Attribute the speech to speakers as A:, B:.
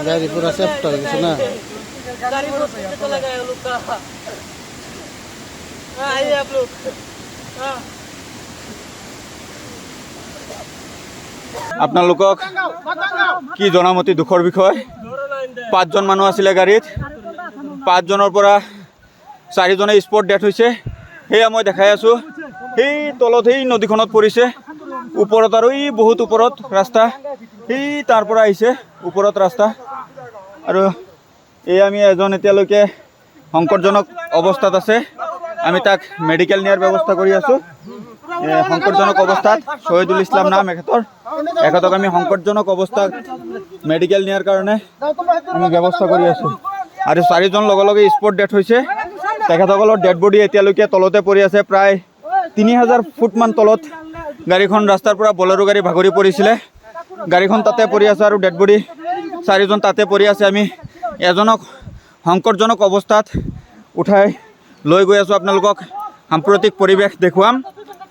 A: गाड़ी पूरा सेफ्ट हो गई ना
B: आइए आप लोग
C: আপোনালোকক কি জনাম অতি দুখৰ বিষয় 5 জন মানুহ আছিল গাড়ীত 5 জনৰ পৰা 4 জনে স্পট ডেথ হৈছে হেয়া মই দেখাই আছো এই তলত এই নদীখনত পৰিছে ওপৰত আৰু এই বহুত ওপৰত ৰাস্তা এই তাৰ পৰা আহিছে ওপৰত ৰাস্তা আৰু এই আমি এজন এতিয়ালৈকে সংকটজনক অৱস্থাত আছে আমি তাক মেডিকেল নিয়াৰ ব্যৱস্থা কৰি আছো সংকটজনক অৱস্থাত শহীদুল ইছলাম নাম এখেতক আমি সংকটজনক অৱস্থাত মেডিকেল নিয়াৰ কাৰণে আমি ব্যৱস্থা কৰি আছো আৰু 4 জন লগে লগে স্পট ডেথ হৈছে তেখেতসকলৰ ডেড বডি এতিয়ালৈকে তলতে পৰি আছে প্ৰায় 3000 ফুট মান তলত গাড়ীখন ৰাস্তাৰ পৰা বলেৰো গাড়ী ভাগৰি পৰিছিলে গাড়ীখন তাতে পৰি আছে আৰু ডেড বডি 4 জন তাতে পৰি আছে আমি এজনক সংকটজনক অৱস্থাত উঠাই লৈ গৈ আছো আপোনালোকক সাম্প্ৰতিক পৰিৱেশ দেখুৱাম